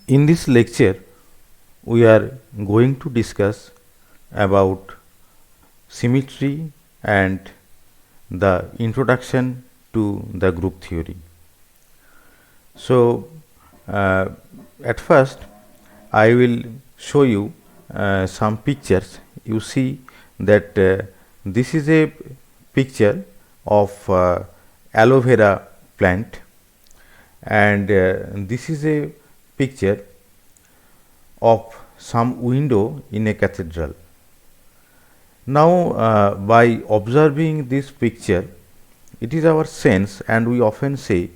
In this lecture, we are going to discuss about symmetry and the introduction to the group theory. So, uh, at first, I will show you some pictures. You see that this is a picture of aloe vera plant, and this is a picture of some window in a cathedral. Now, by observing this picture, it is our sense, and we often say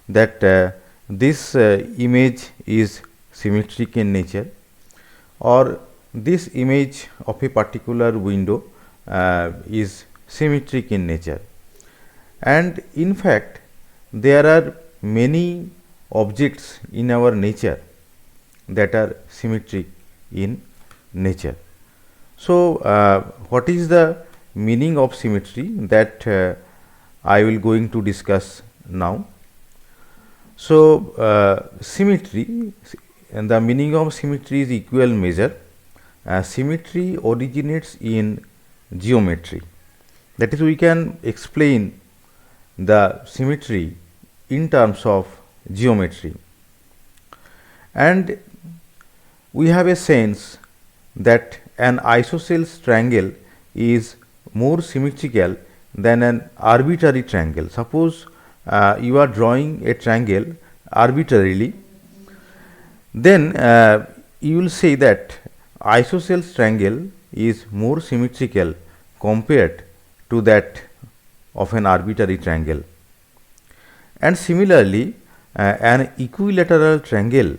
that this image is symmetric in nature, or this image of a particular window is symmetric in nature. And in fact, there are many objects in our nature that are symmetric in nature. So, what is the meaning of symmetry that I will going to discuss now. So, symmetry, and the meaning of symmetry is equal measure. Symmetry originates in geometry. That is, we can explain the symmetry in terms of geometry, and we have a sense that an isosceles triangle is more symmetrical than an arbitrary triangle. Suppose you are drawing a triangle arbitrarily, then you will say that isosceles triangle is more symmetrical compared to that of an arbitrary triangle. And similarly, an equilateral triangle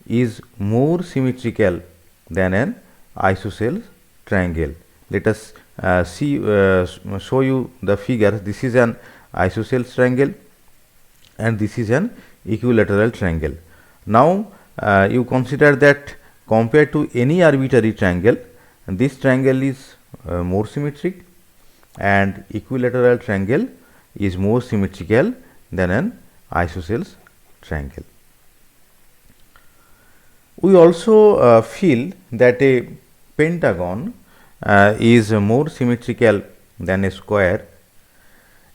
is more symmetrical than an isosceles triangle. Let us show you the figure. This is an isosceles triangle and this is an equilateral triangle. Now, you consider that compared to any arbitrary triangle, this triangle is more symmetric, and equilateral triangle is more symmetrical than an isosceles triangle. We also feel that a pentagon is more symmetrical than a square,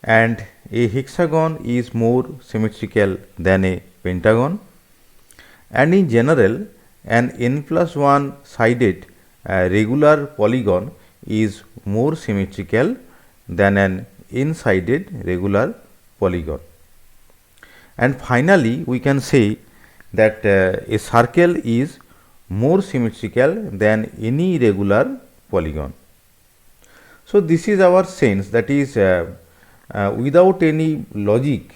and a hexagon is more symmetrical than a pentagon, and in general an n plus 1 sided regular polygon is more symmetrical than an n sided regular polygon. And finally, we can say that a circle is more symmetrical than any regular polygon. So, this is our sense, that is without any logic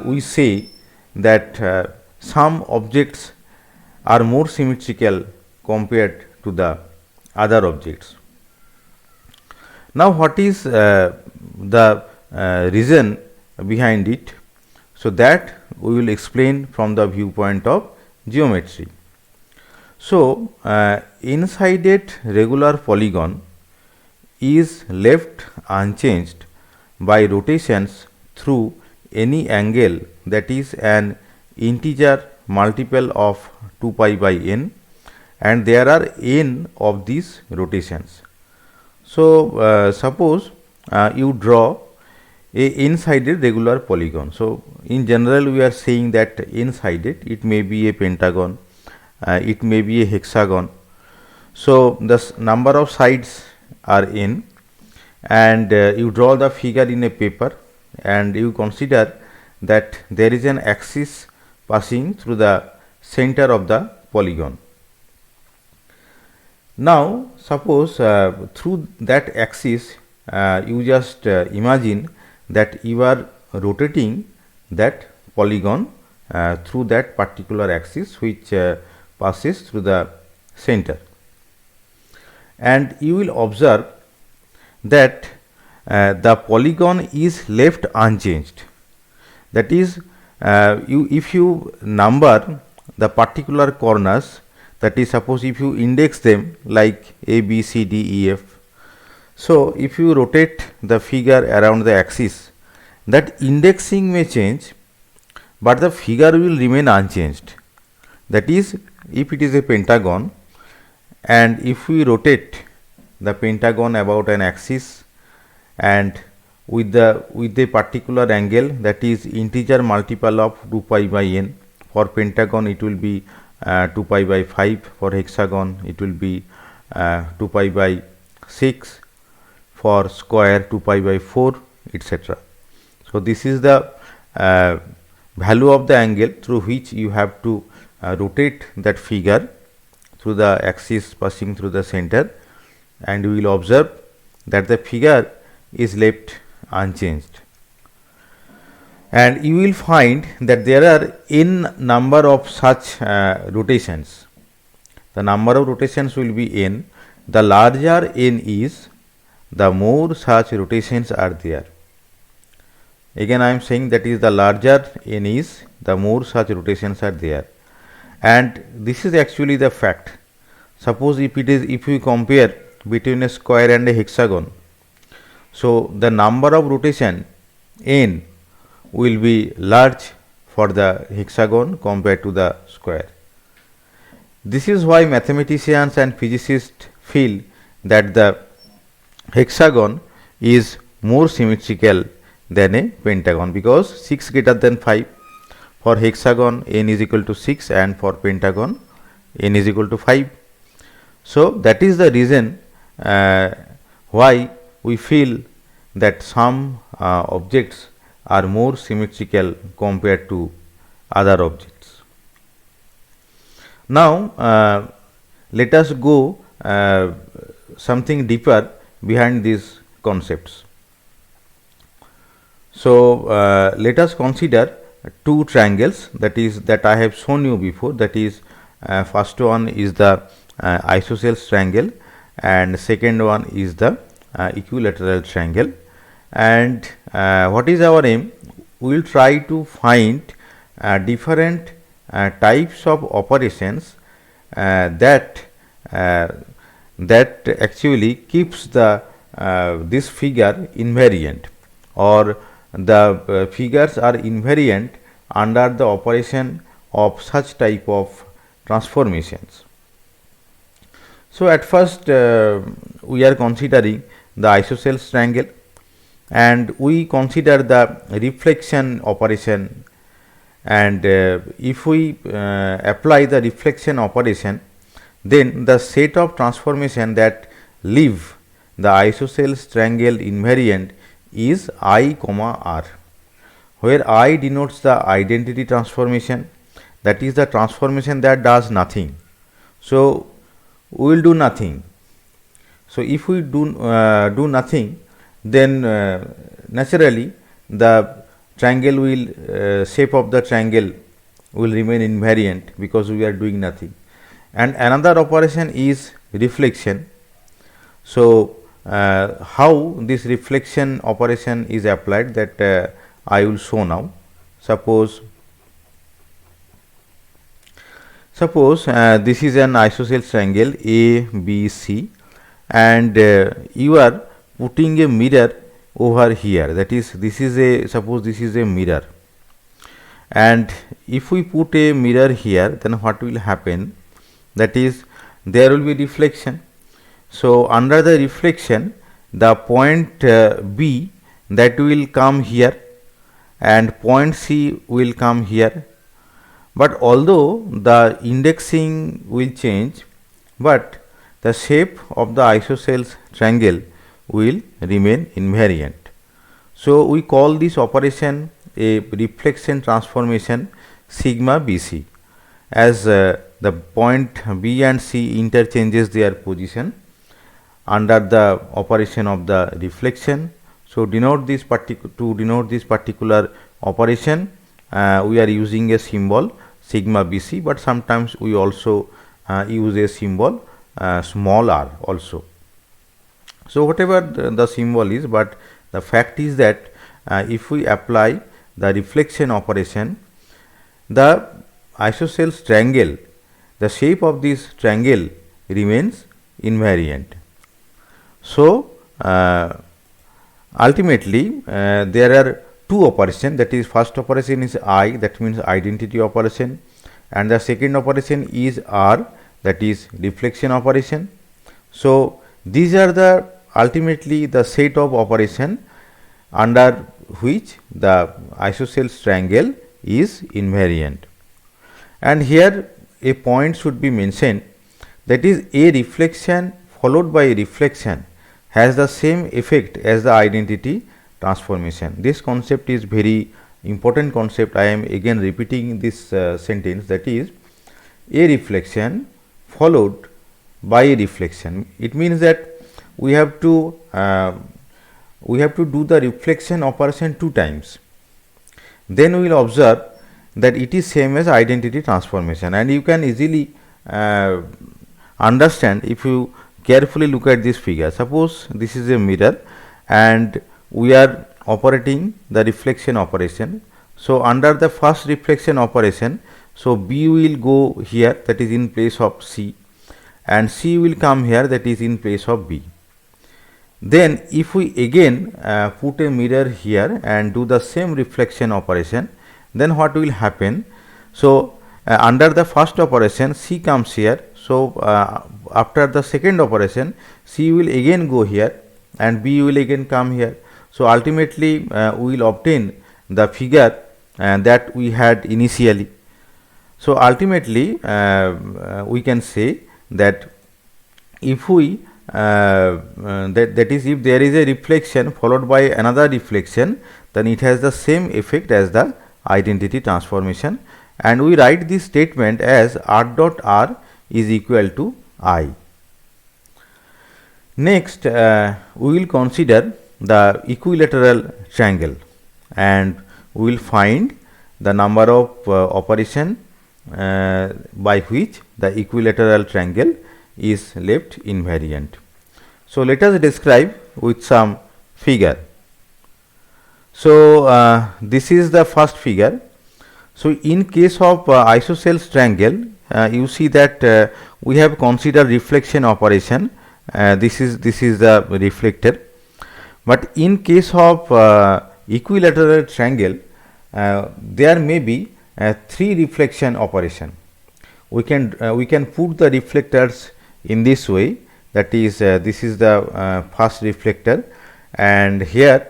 we say that some objects are more symmetrical compared to the other objects. Now, what is the reason behind it? So, that we will explain from the viewpoint of geometry. So, n-sided regular polygon is left unchanged by rotations through any angle that is an integer multiple of 2 pi by n, and there are n of these rotations. So, suppose you draw a n-sided regular polygon. So, in general we are saying that n-sided, it may be a pentagon, it may be a hexagon. So, the number of sides are n, and you draw the figure in a paper, and you consider that there is an axis passing through the center of the polygon. Now, suppose through that axis you just imagine that you are rotating that polygon through that particular axis which passes through the center, and you will observe that the polygon is left unchanged. That is, if you number the particular corners, that is, suppose if you index them like A, B, C, D, E, F. So, if you rotate the figure around the axis, that indexing may change, but the figure will remain unchanged. That is, if it is a pentagon and if we rotate the pentagon about an axis and with a particular angle, that is integer multiple of 2 pi by n. For pentagon it will be 2 pi by 5, for hexagon it will be 2 pi by 6, for square 2 pi by 4, etc. So this is the value of the angle through which you have to rotate that figure through the axis passing through the center, and we will observe that the figure is left unchanged. And you will find that there are n number of such rotations. The number of rotations will be n. The larger n is, the more such rotations are there. Again I am saying that is the larger n is, the more such rotations are there. And this is actually the fact. Suppose if we compare between a square and a hexagon, so the number of rotation n will be large for the hexagon compared to the square. This is why mathematicians and physicists feel that the hexagon is more symmetrical than a pentagon, because 6 greater than 5. For hexagon n is equal to 6 and for pentagon n is equal to 5. So that is the reason why we feel that some objects are more symmetrical compared to other objects. Now let us go something deeper behind these concepts. So let us consider two triangles that I have shown you before. That is, first one is the isosceles triangle and second one is the equilateral triangle. And what is our aim? We will try to find different types of operations that actually keeps the this figure invariant, or the figures are invariant under the operation of such type of transformations. So at first we are considering the isosceles triangle, and we consider the reflection operation, and if we apply the reflection operation, then the set of transformation that leave the isosceles triangle invariant is I comma R, where I denotes the identity transformation, that is the transformation that does nothing. So we will do nothing. So if we do nothing, then naturally the triangle will shape of the triangle will remain invariant because we are doing nothing. And another operation is reflection. So how this reflection operation is applied, that I will show now. Suppose this is an isosceles triangle ABC, and you are putting a mirror over here. That is, this is a, suppose this is a mirror, and if we put a mirror here, then what will happen? That is, there will be reflection. So under the reflection, the point B that will come here and point C will come here, but although the indexing will change, but the shape of the isosceles triangle will remain invariant. So we call this operation a reflection transformation sigma BC, as the point B and C interchanges their position under the operation of the reflection. So to denote this particular operation, we are using a symbol sigma BC, but sometimes we also use a symbol small r also. So whatever the symbol is, but the fact is that if we apply the reflection operation, the isosceles triangle, the shape of this triangle remains invariant. So ultimately there are two operations, that is, first operation is I, that means identity operation, and the second operation is R, that is reflection operation. So these are the ultimately the set of operation under which the isosceles triangle is invariant. And here a point should be mentioned, that is a reflection followed by a reflection has the same effect as the identity transformation. This concept is very important concept. I am again repeating this sentence, that is a reflection followed by a reflection. It means that we have to do the reflection operation 2 times. Then we will observe that it is same as identity transformation, and you can easily understand if you carefully look at this figure. Suppose this is a mirror and we are operating the reflection operation. So under the first reflection operation, so B will go here, that is in place of C, and C will come here, that is in place of B. Then if we again put a mirror here and do the same reflection operation, then what will happen? So under the first operation C comes here. So after the second operation, C will again go here and B will again come here. So ultimately we will obtain the figure that we had initially. So ultimately we can say that if we that is if there is a reflection followed by another reflection, then it has the same effect as the identity transformation, and we write this statement as R dot R is equal to I. Next we will consider the equilateral triangle, and we will find the number of operation by which the equilateral triangle is left invariant. So let us describe with some figure. So this is the first figure. So in case of isosceles triangle, you see that we have considered reflection operation. This is the reflector. But in case of equilateral triangle, there may be 3 reflection operation. We can put the reflectors in this way, that is this is the first reflector, and here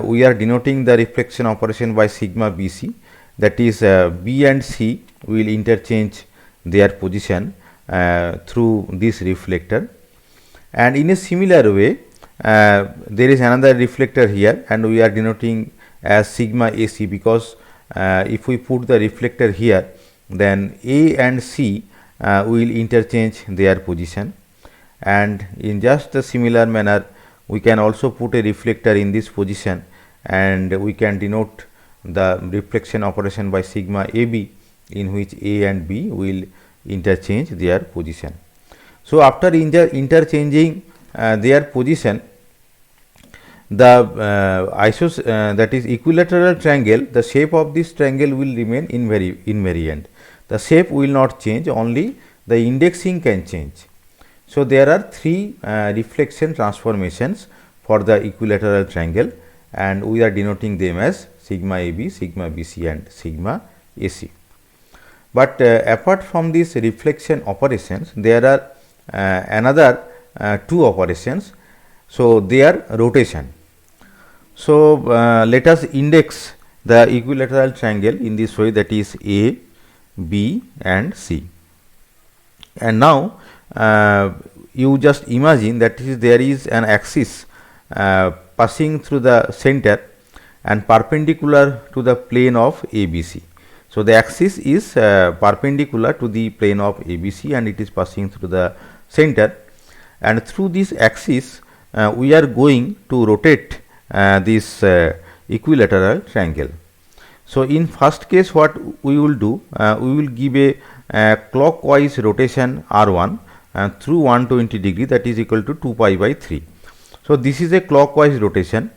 we are denoting the reflection operation by sigma BC, that is B and C will interchange their position through this reflector. And in a similar way there is another reflector here, and we are denoting as sigma AC, because if we put the reflector here, then A and C will interchange their position. And in just a similar manner, we can also put a reflector in this position, and we can denote the reflection operation by sigma AB, in which A and B will interchange their position. So after interchanging their position, the that is equilateral triangle, the shape of this triangle will remain invariant. The shape will not change, only the indexing can change. So there are 3 reflection transformations for the equilateral triangle, and we are denoting them as sigma AB, sigma BC and sigma AC. But apart from these reflection operations, there are another 2 operations. So they are rotation. So let us index the equilateral triangle in this way, that is A, B and C. And now you just imagine that there is an axis passing through the center and perpendicular to the plane of ABC. So the axis is perpendicular to the plane of ABC, and it is passing through the center, and through this axis we are going to rotate this equilateral triangle. So in first case, what we will do, we will give a clockwise rotation R1 through 120 degree, that is equal to 2 pi by 3. So this is a clockwise rotation.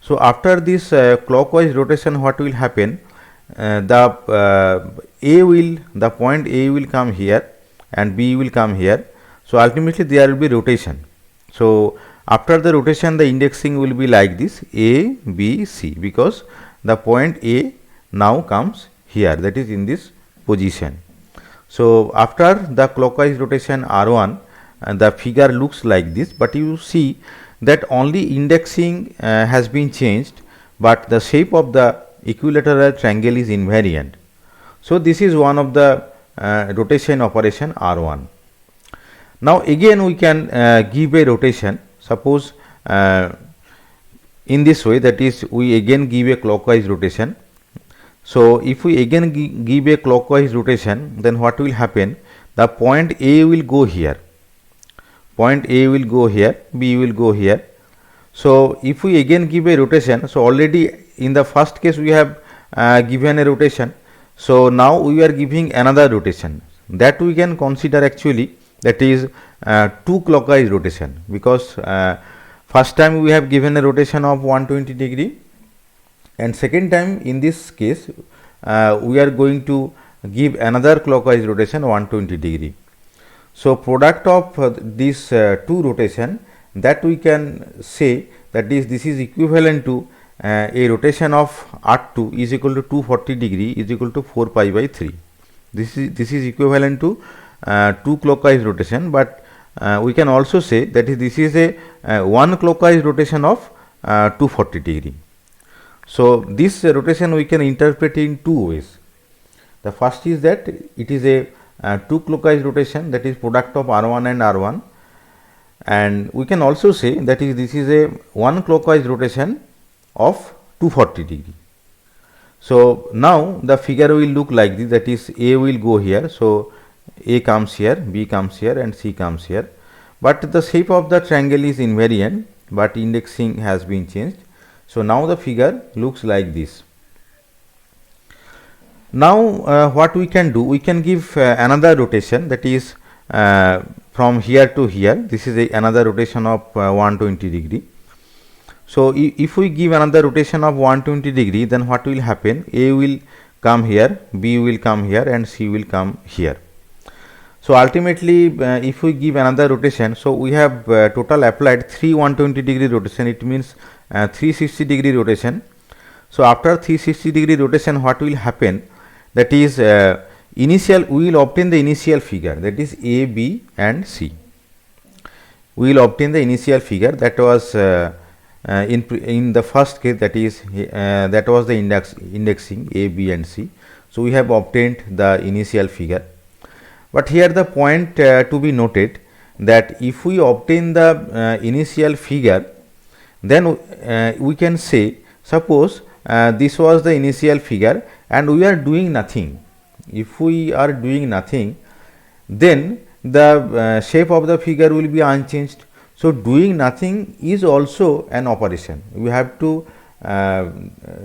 So after this clockwise rotation, what will happen? The point A will come here and B will come here. So ultimately there will be rotation. So after the rotation, the indexing will be like this, A, B, C, because the point A now comes here, that is in this position. So after the clockwise rotation R1, the figure looks like this, but you see that only indexing has been changed, but the shape of the equilateral triangle is invariant. So this is one of the rotation operation R1. Now again we can give a rotation. Suppose in this way, that is, we again give a clockwise rotation. So if we again give a clockwise rotation, then what will happen? The point A will go here, point A will go here, B will go here. So if we again give a rotation, so already in the first case we have given a rotation. So now we are giving another rotation, that we can consider actually, that is 2 clockwise rotation, because first time we have given a rotation of 120 degree, and second time in this case we are going to give another clockwise rotation 120 degree. So product of these two rotation, that we can say, that is, this is equivalent to a rotation of R2 is equal to 240 degree is equal to 4 pi by 3. This is equivalent to 2 clockwise rotation, but we can also say that this is a 1 clockwise rotation of 240 degree. So this rotation we can interpret in two ways. The first is that it is a 2 clockwise rotation, that is product of R1 and R1, and we can also say that this is a 1 clockwise rotation of 240 degree. So now the figure will look like this, that is, A will go here. So A comes here, B comes here, and C comes here, but the shape of the triangle is invariant, but indexing has been changed. So now the figure looks like this. Now what we can do, we can give another rotation, that is from here to here. This is another rotation of 120 degree. So if we give another rotation of 120 degree, then what will happen? A will come here, B will come here, and C will come here. So ultimately if we give another rotation, so we have total applied 3 120 degree rotation, it means 360 degree rotation. So after 360 degree rotation, what will happen? That is, initial, we will obtain the initial figure, that is A, B and C. We will obtain the initial figure that was in the first case, that is that was the indexing A, B and C. So we have obtained the initial figure. But here the point to be noted, that if we obtain the initial figure, then we can say, suppose this was the initial figure and we are doing nothing. If we are doing nothing, then the shape of the figure will be unchanged. So doing nothing is also an operation. We have to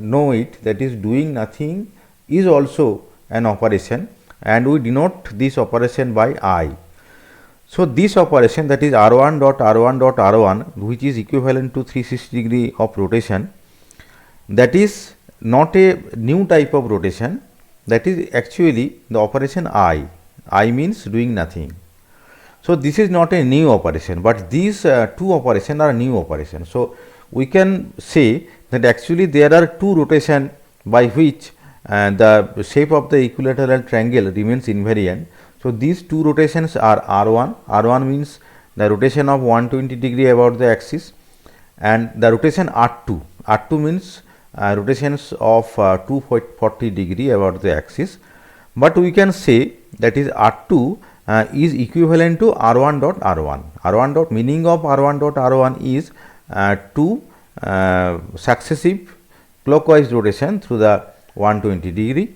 know it, that is, doing nothing is also an operation, and we denote this operation by I. So this operation, that is R1 dot R1 dot R1, which is equivalent to 360 degree of rotation, that is not a new type of rotation, that is actually the operation I. I means doing nothing. So this is not a new operation, but these two operations are new operations. So we can say that actually there are two rotations by which the shape of the equilateral triangle remains invariant. So these two rotations are R1. R1 means the rotation of 120 degree about the axis, and the rotation R2. R2 means rotations of 240 degree about the axis. But we can say that is R2 is equivalent to R1 dot R1. R1 dot, meaning of R1 dot R1 is two successive clockwise rotation through the 120 degree.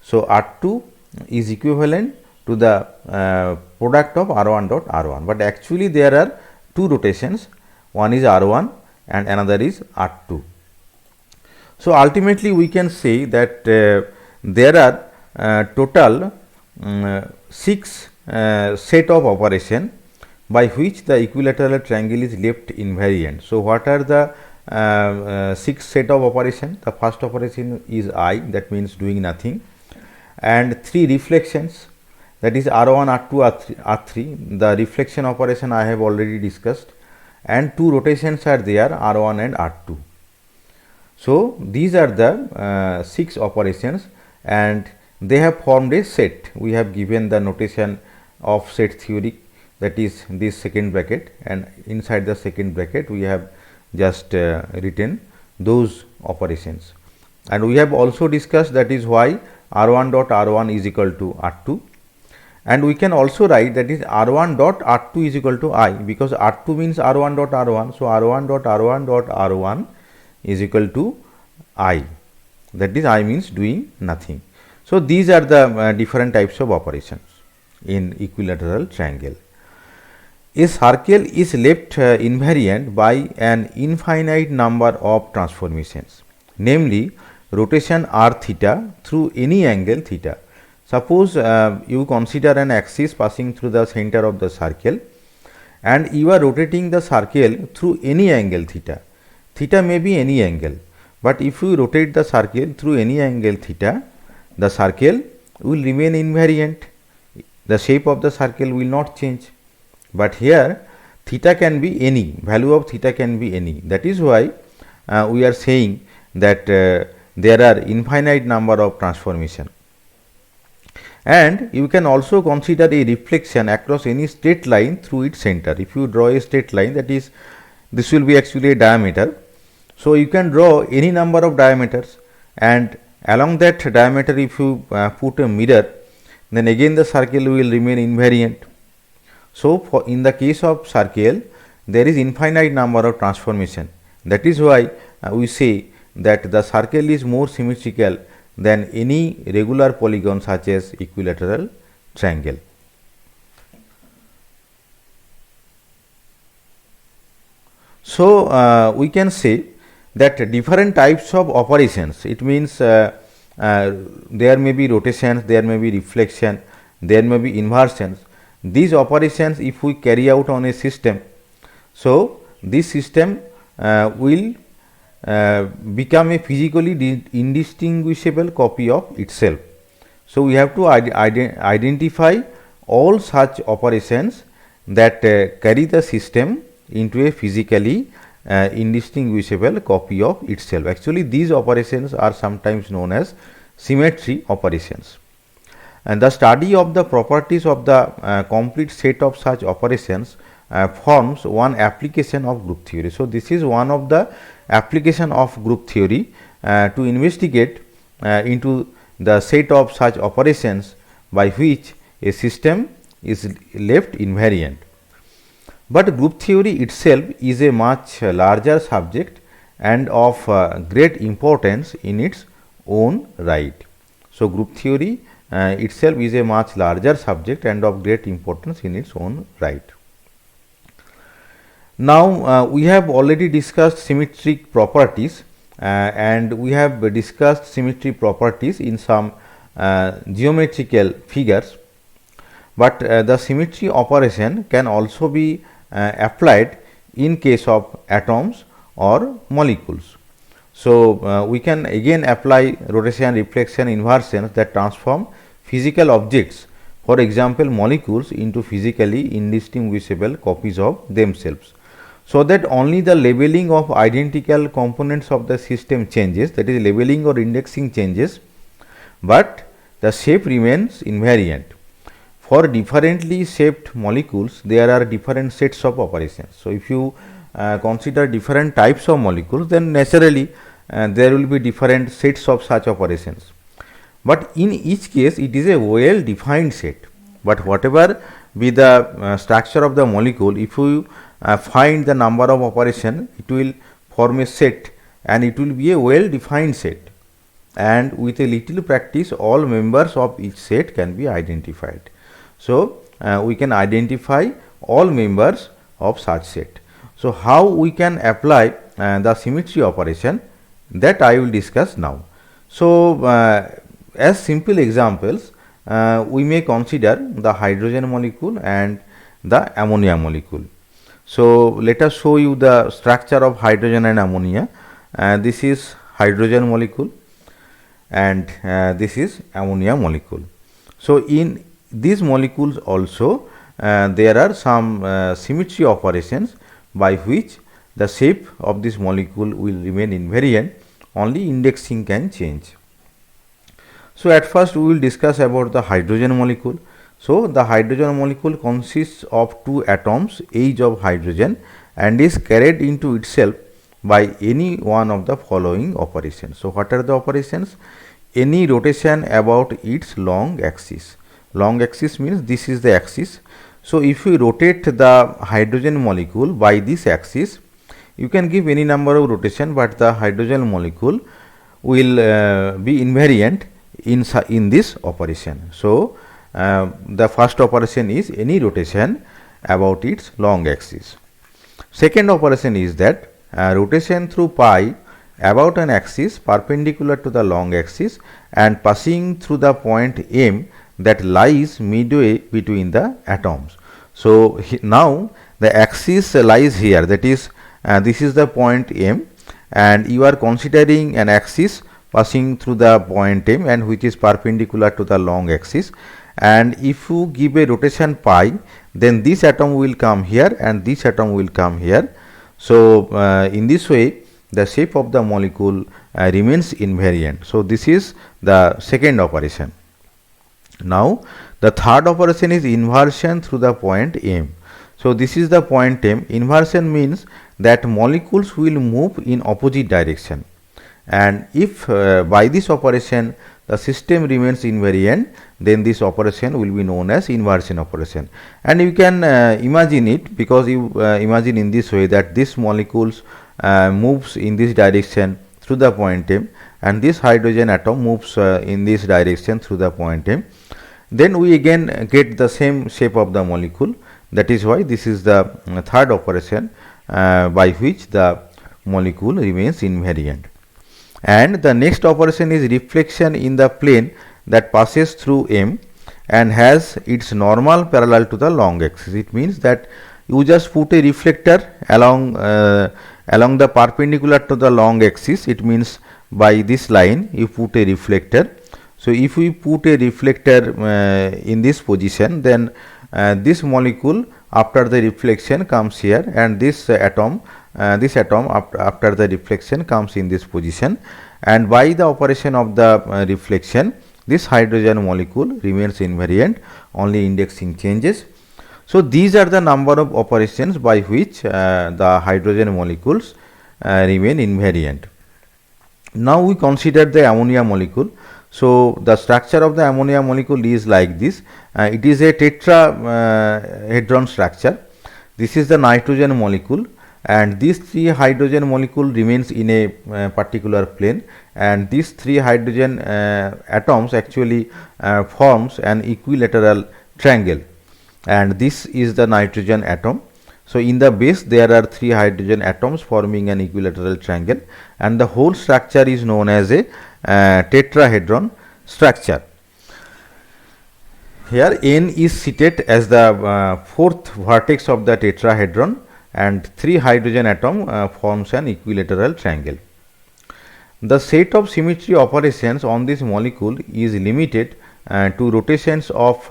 So R2 is equivalent to the product of R1 dot R1, but actually there are two rotations, one is R1 and another is R2. So ultimately we can say that there are total 6 set of operation by which the equilateral triangle is left invariant. So what are the 6 set of operation? The first operation is I, that means doing nothing, and 3 reflections, that is R1, R2, R3. The reflection operation I have already discussed, and 2 rotations are there, R1 and R2. So these are the 6 operations, and they have formed a set. We have given the notation of set theory, that is this second bracket, and inside the second bracket we have just written those operations. And we have also discussed that is why R1 dot R1 is equal to R2, and we can also write that is R1 dot R2 is equal to I, because R2 means R1 dot R1. So, R1 dot R1 dot R1 is equal to I, that is I means doing nothing. So, these are the different types of operations in equilateral triangle. A circle is left invariant by an infinite number of transformations, namely rotation r theta through any angle theta. Suppose you consider an axis passing through the center of the circle, and you are rotating the circle through any angle theta. Theta may be any angle, but if you rotate the circle through any angle theta, the circle will remain invariant. The shape of the circle will not change. But here theta can be any, value of theta can be any. That is why we are saying that there are infinite number of transformation. And you can also consider a reflection across any straight line through its center. If you draw a straight line, that is, this will be actually a diameter. So, you can draw any number of diameters, and along that diameter if you put a mirror, then again the circle will remain invariant. So, for in the case of circle, there is infinite number of transformation. That is why we say that the circle is more symmetrical than any regular polygon such as equilateral triangle. So, we can say that different types of operations, it means there may be rotations, there may be reflection, there may be inversions. These operations if we carry out on a system, so this system will become a physically indistinguishable copy of itself. So, we have to identify all such operations that carry the system into a physically indistinguishable copy of itself. Actually, these operations are sometimes known as symmetry operations. And the study of the properties of the complete set of such operations forms one application of group theory. So, this is one of the application of group theory to investigate into the set of such operations by which a system is left invariant. But group theory itself is a much larger subject and of great importance in its own right. So, group theory itself is a much larger subject and of great importance in its own right. Now, we have already discussed symmetric properties and we have discussed symmetry properties in some geometrical figures, but the symmetry operation can also be applied in case of atoms or molecules. So, we can again apply rotation, reflection, inversions that transform physical objects, for example molecules, into physically indistinguishable copies of themselves, so that only the labeling of identical components of the system changes, that is labeling or indexing changes, but the shape remains invariant. For differently shaped molecules, there are different sets of operations. So, if you consider different types of molecules, then naturally there will be different sets of such operations. But in each case, it is a well defined set. But whatever be the structure of the molecule, if you find the number of operation, it will form a set and it will be a well defined set. And with a little practice, all members of each set can be identified. So, we can identify all members of such set. So, how we can apply the symmetry operation, that I will discuss now. So, as simple examples, we may consider the hydrogen molecule and the ammonia molecule. So, let us show you the structure of hydrogen and ammonia. This is hydrogen molecule and this is ammonia molecule. So, in these molecules also there are some symmetry operations by which the shape of this molecule will remain invariant, only indexing can change. So at first we will discuss about the hydrogen molecule. So the hydrogen molecule consists of two atoms each of hydrogen and is carried into itself by any one of the following operations. So what are the operations? Any rotation about its long axis. Long axis means this is the axis. So if we rotate the hydrogen molecule by this axis, you can give any number of rotation, but the hydrogen molecule will be invariant in this operation. So the first operation is any rotation about its long axis. Second operation is that rotation through pi about an axis perpendicular to the long axis and passing through the point M that lies midway between the atoms. So now the axis lies here, that is this is the point M, and you are considering an axis passing through the point M and which is perpendicular to the long axis, and if you give a rotation pi, then this atom will come here and this atom will come here. So in this way the shape of the molecule remains invariant. So this is the second operation. Now the third operation is inversion through the point M. So this is the point M. Inversion means that molecules will move in opposite direction, and if by this operation the system remains invariant, then this operation will be known as inversion operation. And you can imagine it, because you imagine in this way that this molecules moves in this direction through the point M, and this hydrogen atom moves in this direction through the point M. Then we again get the same shape of the molecule. That is why this is the third operation by which the molecule remains invariant. And the next operation is reflection in the plane that passes through M and has its normal parallel to the long axis. It means that you just put a reflector along the perpendicular to the long axis. It means by this line you put a reflector. So if we put a reflector in this position, then this molecule after the reflection comes here, and this atom after the reflection comes in this position, and by the operation of the reflection this hydrogen molecule remains invariant, only indexing changes. So these are the number of operations by which the hydrogen molecules remain invariant. Now we consider the ammonia molecule. So the structure of the ammonia molecule is like this. It is a tetrahedron structure. This is the nitrogen molecule, and these three hydrogen molecule remains in a particular plane, and these three hydrogen atoms actually forms an equilateral triangle, and this is the nitrogen atom. So in the base there are three hydrogen atoms forming an equilateral triangle, and the whole structure is known as a tetrahedron structure. Here N is seated as the fourth vertex of the tetrahedron, and three hydrogen atom forms an equilateral triangle. The set of symmetry operations on this molecule is limited to rotations of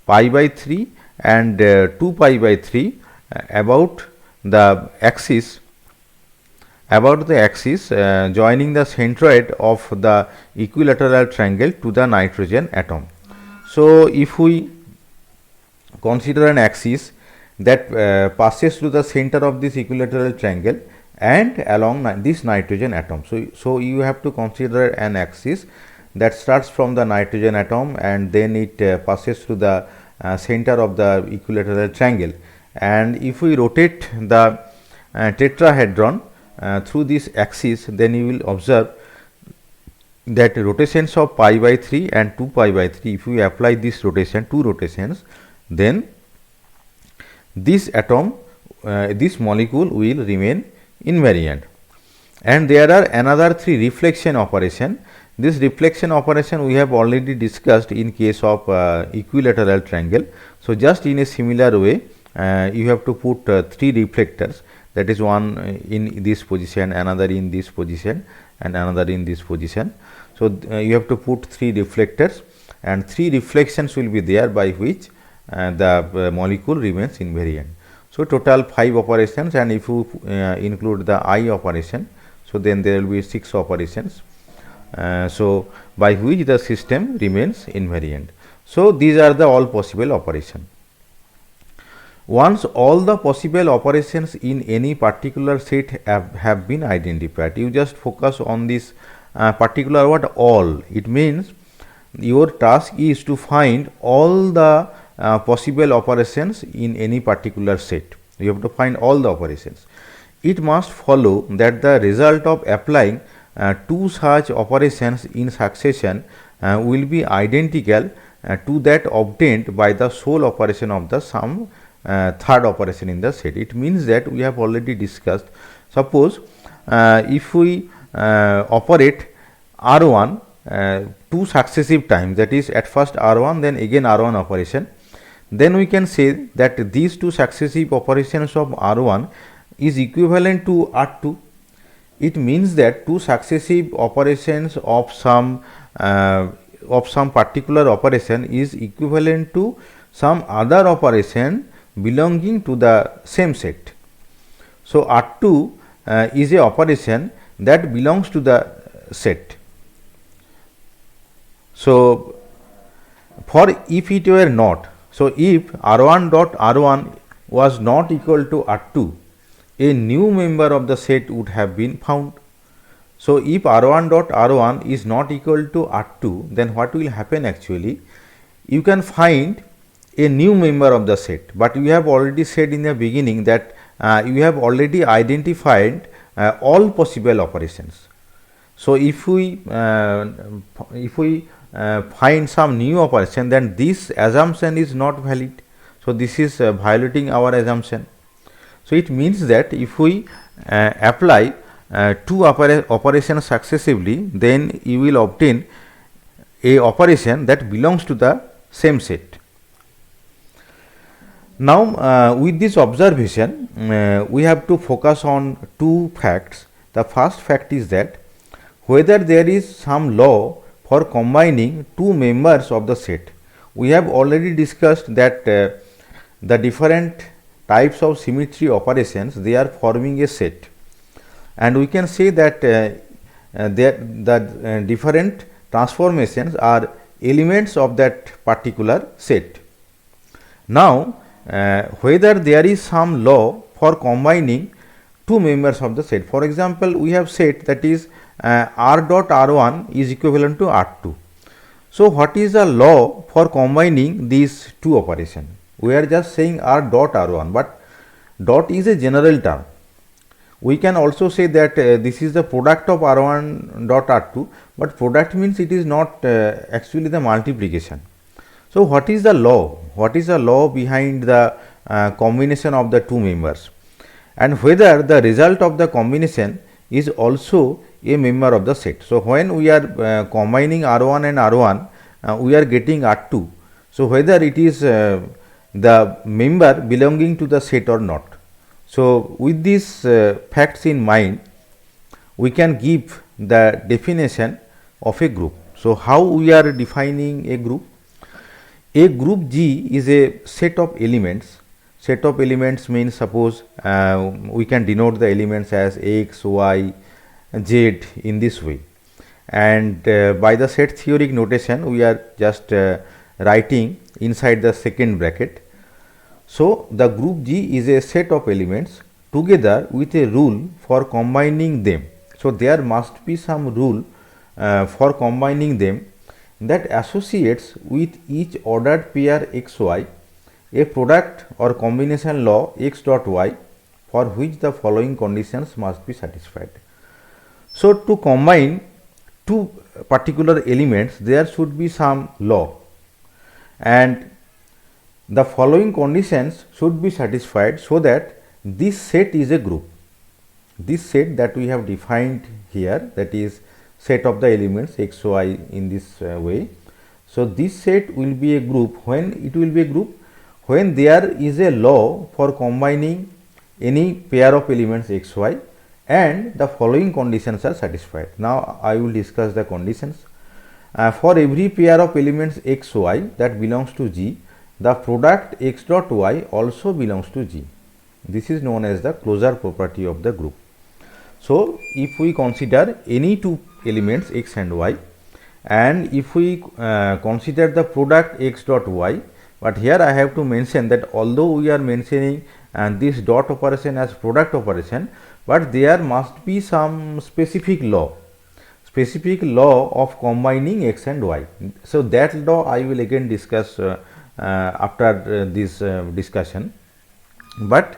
pi by 3 and 2 pi by 3 about the axis joining the centroid of the equilateral triangle to the nitrogen atom. So if we consider an axis that passes through the center of this equilateral triangle and along this nitrogen atom. So you have to consider an axis that starts from the nitrogen atom and then it passes through the center of the equilateral triangle, and if we rotate the tetrahedron through this axis, then you will observe that rotations of pi by 3 and 2 pi by 3, if we apply this rotation, two rotations, then this atom this molecule will remain invariant. And there are another three reflection operation. This reflection operation we have already discussed in case of equilateral triangle. So just in a similar way you have to put three reflectors, that is one in this position, another in this position, and another in this position. So you have to put three reflectors, and three reflections will be there by which the molecule remains invariant. So total 5 operations, and if you include the I operation, so then there will be 6 operations. so by which the system remains invariant. So these are the all possible operations. Once all the possible operations in any particular set have been identified, you just focus on this particular word all. It means your task is to find all the possible operations in any particular set. You have to find all the operations. It must follow that the result of applying two such operations in succession will be identical to that obtained by the sole operation of the some third operation in the set. It means that we have already discussed. Suppose if we operate R1 two successive times, that is at first R1 then again R1 operation, then we can say that these two successive operations of R1 is equivalent to R2. It means that two successive operations of some particular operation is equivalent to some other operation belonging to the same set. So R2 is a operation that belongs to the set. So for if it were not, so if R1 dot R1 was not equal to R2, a new member of the set would have been found. So if R1 dot R1 is not equal to R2, then what will happen actually? You can find a new member of the set, but we have already said in the beginning that you have already identified all possible operations. So if we find some new operation, then this assumption is not valid. So this is violating our assumption. So it means that if we apply two operations successively, then you will obtain a operation that belongs to the same set. Now with this observation, we have to focus on two facts. The first fact is that whether there is some law for combining two members of the set. We have already discussed that the different types of symmetry operations, they are forming a set, and we can say that the different transformations are elements of that particular set. Now whether there is some law for combining two members of the set, for example, we have said that is R dot R1 is equivalent to R2. So what is the law for combining these two operations? We are just saying R dot R1, but dot is a general term. We can also say that this is the product of R1 dot R2, but product means it is not actually the multiplication. So what is the law? What is the law behind the combination of the two members, and whether the result of the combination is also a member of the set. So when we are combining R1 and R1, we are getting R2. So whether it is the member belonging to the set or not. So with these facts in mind, we can give the definition of a group. So how we are defining a group? A group G is a set of elements. Set of elements means, suppose we can denote the elements as X, Y, Z in this way, and by the set theoretic notation we are just writing inside the second bracket. So the group G is a set of elements together with a rule for combining them. So there must be some rule for combining them that associates with each ordered pair XY a product or combination law X dot Y for which the following conditions must be satisfied. So to combine two particular elements, there should be some law, and the following conditions should be satisfied so that this set is a group. This set that we have defined here, that is set of the elements X, Y in this way. So this set will be a group. When it will be a group? When there is a law for combining any pair of elements X, Y and the following conditions are satisfied. Now I will discuss the conditions. For every pair of elements X, Y that belongs to G, the product X dot Y also belongs to G. This is known as the closure property of the group. So if we consider any two elements x and y, and if we consider the product x dot y, but here I have to mention that although we are mentioning this dot operation as product operation, but there must be some specific law of combining x and y. So, that law I will again discuss after this discussion, but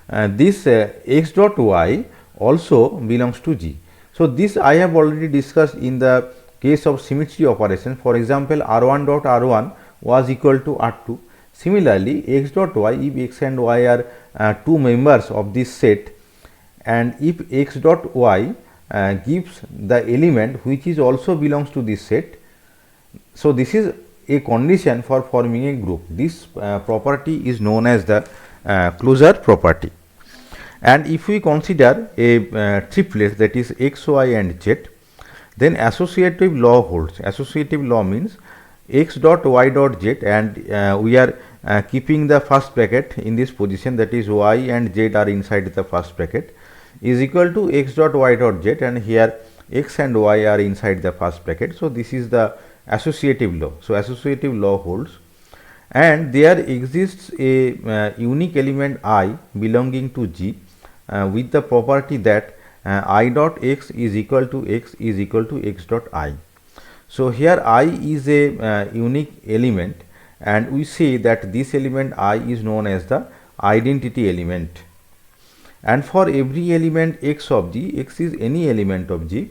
this x dot y also belongs to G. So, this I have already discussed in the case of symmetry operation. For example, R1 dot R1 was equal to R2. Similarly, x dot y, if x and y are two members of this set, and if x dot y gives the element which is also belongs to this set. So, this is a condition for forming a group. This property is known as the closure property. And if we consider a triplet, that is x, y and z, then associative law holds. Associative law means x dot y dot z, and we are keeping the first bracket in this position, that is y and z are inside the first bracket, is equal to x dot y dot z, and here x and y are inside the first bracket. So, this is the associative law. So, associative law holds, and there exists a unique element I belonging to G with the property that I dot x is equal to x dot I. So, here I is a unique element, and we say that this element I is known as the identity element. And for every element x of G, x is any element of G,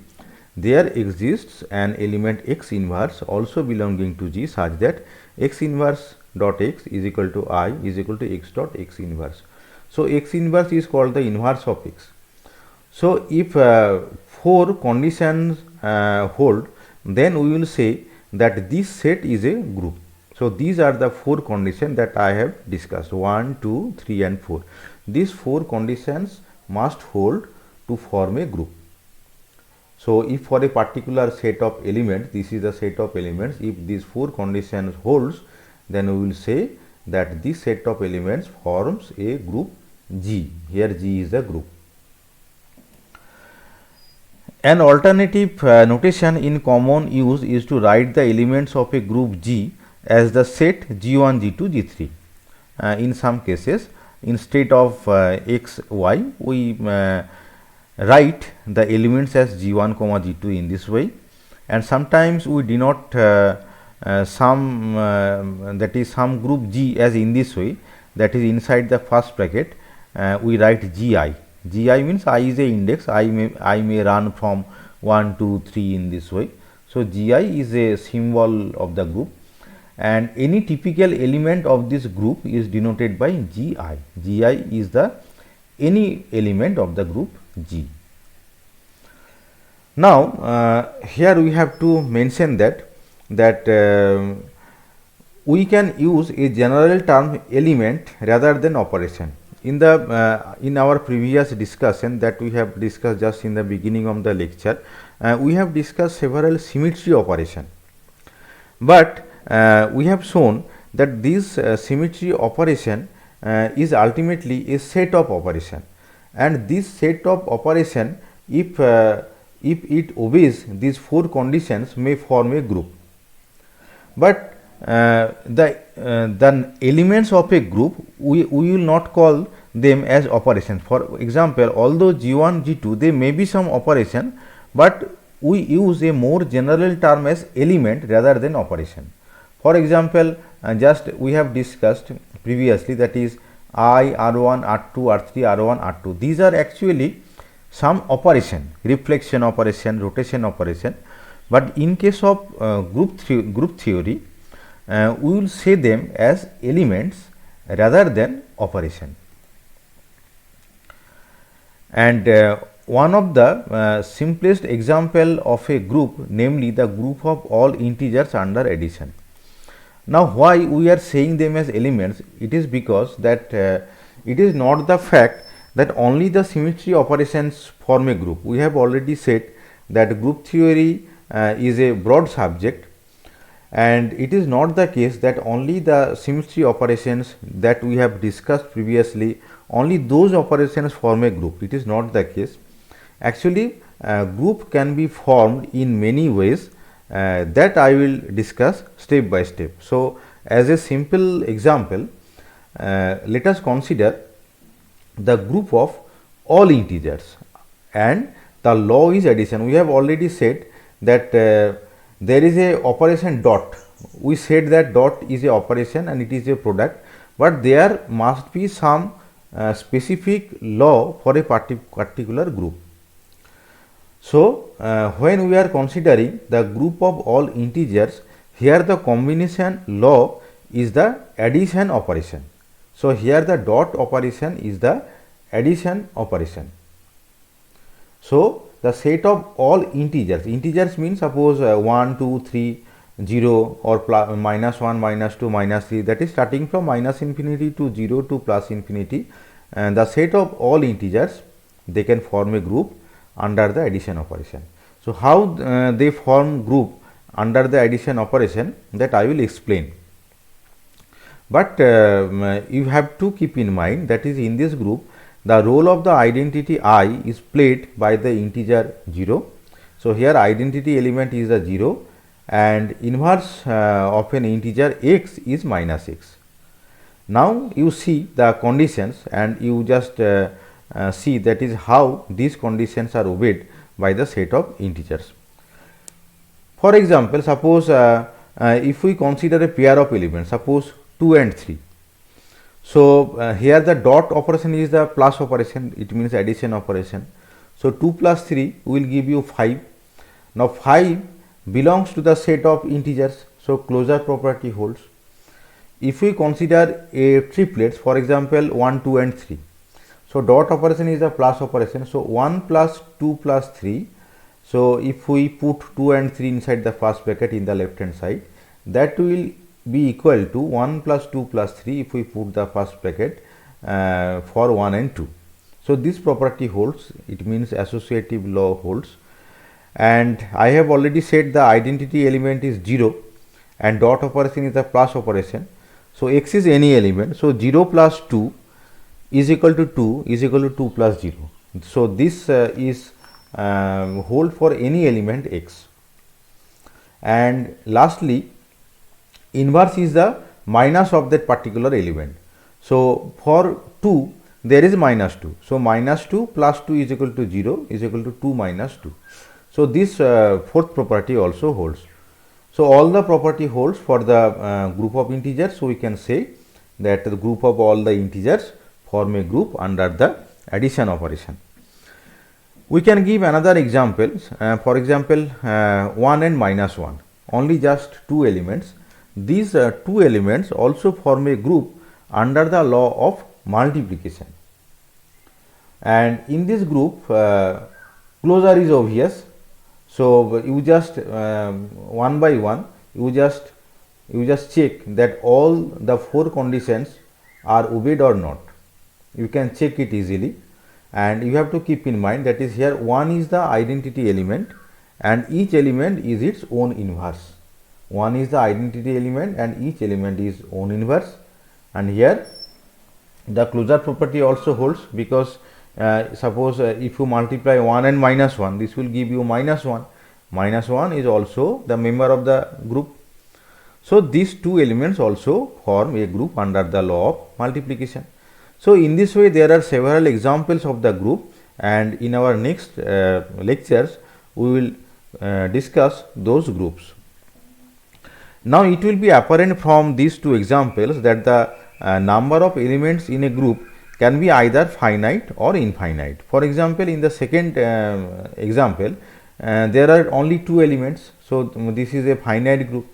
there exists an element x inverse also belonging to G, such that x inverse dot x is equal to I is equal to x dot x inverse. So, x inverse is called the inverse of x. So, if 4 conditions hold, then we will say that this set is a group. So, these are the 4 conditions that I have discussed, 1, 2, 3 and 4. These 4 conditions must hold to form a group. So, if for a particular set of elements, this is the set of elements, if these 4 conditions holds, then we will say that this set of elements forms a group G. Here G is the group. An alternative notation in common use is to write the elements of a group G as the set G1, G2, G3. In some cases, instead of x, y, we write the elements as G1, G2 in this way, and sometimes we denote some that is some group G as in this way, that is inside the first bracket we write Gi. Gi means I is a index, I may run from 1, 2, 3 in this way. So, Gi is a symbol of the group, and any typical element of this group is denoted by Gi. Gi is the any element of the group G. Now, here we have to mention that we can use a general term element rather than operation. In the in our previous discussion that we have discussed just in the beginning of the lecture, we have discussed several symmetry operation, but we have shown that this symmetry operation is ultimately a set of operation, and this set of operation, if it obeys these 4 conditions, may form a group. But the elements of a group, we will not call them as operations. For example, although G1, G2, they may be some operation, but we use a more general term as element rather than operation. For example, just we have discussed previously, that is I, R1, R2, R3, R1, R2. These are actually some operation, reflection operation, rotation operation, but in case of group theory, we will say them as elements rather than operation. And one of the simplest example of a group, namely the group of all integers under addition. Now, why we are saying them as elements? It is because that it is not the fact that only the symmetry operations form a group. We have already said that group theory is a broad subject, and it is not the case that only the symmetry operations that we have discussed previously, only those operations form a group. It is not the case. Actually, group can be formed in many ways that I will discuss step by step. So, as a simple example, let us consider the group of all integers and the law is addition. We have already said that there is a operation dot. We said that dot is a operation and it is a product, but there must be some specific law for a particular group. So, when we are considering the group of all integers, here the combination law is the addition operation. So, here the dot operation is the addition operation. So, the set of all integers means suppose 1, 2, 3, 0 or plus, minus 1, minus 2, minus 3, that is starting from minus infinity to 0 to plus infinity, and the set of all integers, they can form a group under the addition operation. So, how they form group under the addition operation, that I will explain. But you have to keep in mind that is in this group the role of the identity I is played by the integer 0. So, here identity element is a 0 and inverse of an integer x is minus x. Now, you see the conditions and you just see that is how these conditions are obeyed by the set of integers. For example, suppose if we consider a pair of elements, suppose 2 and 3. So, here the dot operation is the plus operation, it means addition operation. So, 2 plus 3 will give you 5. Now, 5 belongs to the set of integers. So, closure property holds. If we consider a triplets, for example 1, 2 and 3. So, dot operation is a plus operation. So, 1 plus 2 plus 3. So, if we put 2 and 3 inside the first bracket in the left hand side, that will be equal to 1 plus 2 plus 3 if we put the first bracket for 1 and 2. So, this property holds, it means associative law holds, and I have already said the identity element is 0 and dot operation is a plus operation. So, x is any element. So, 0 plus 2 is equal to 2 is equal to 2 plus 0. So, this is hold for any element x. And lastly, inverse is the minus of that particular element. So, for 2 there is minus 2. So, minus 2 plus 2 is equal to 0 is equal to 2 minus 2. So, this fourth property also holds. So, all the property holds for the group of integers. So, we can say that the group of all the integers form a group under the addition operation. We can give another examples. For example, 1 and minus 1, only just 2 elements. These 2 elements also form a group under the law of multiplication. And in this group, closure is obvious. So, you just one by one, you just check that all the 4 conditions are obeyed or not. You can check it easily, and you have to keep in mind that is here 1 is the identity element and each element is its own inverse. 1 is the identity element and each element is own inverse, and here the closure property also holds, because suppose if you multiply 1 and minus 1, this will give you minus 1. Minus 1 is also the member of the group. So, these 2 elements also form a group under the law of multiplication. So, in this way there are several examples of the group, and in our next lectures we will discuss those groups. Now, it will be apparent from these 2 examples that the number of elements in a group can be either finite or infinite. For example, in the second example, there are only 2 elements. So, this is a finite group,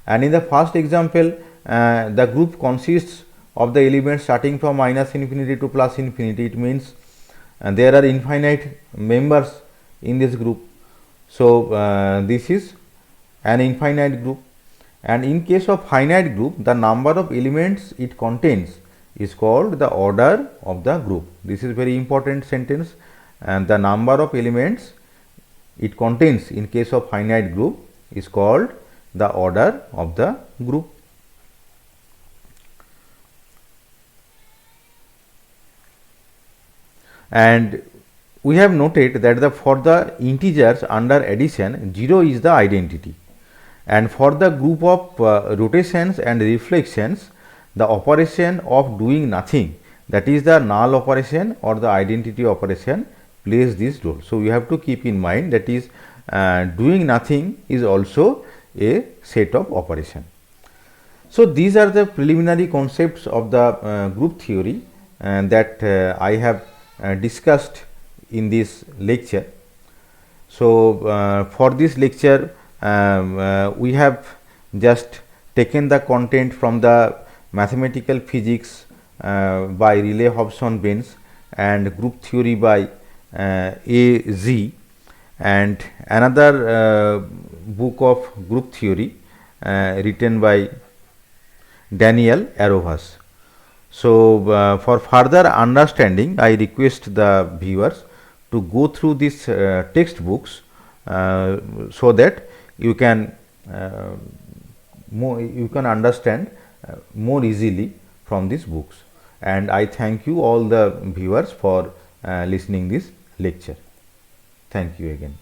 and in the first example the group consists of the elements starting from minus infinity to plus infinity. It means there are infinite members in this group. So, this is an infinite group, and in case of finite group, the number of elements it contains is called the order of the group. This is very important sentence, and the number of elements it contains in case of finite group is called the order of the group. And we have noted that for the integers under addition 0 is the identity, and for the group of rotations and reflections the operation of doing nothing, that is the null operation or the identity operation, plays this role. So, you have to keep in mind that is doing nothing is also a set of operation. So, these are the preliminary concepts of the group theory that I have discussed in this lecture. So, for this lecture we have just taken the content from the mathematical physics by Riley, Hobson, Benz, and group theory by A. Z, and another book of group theory written by Daniel Arovas. So, for further understanding, I request the viewers to go through these textbooks so that you can understand more easily from these books. And I thank you all the viewers for listening this lecture. Thank you again.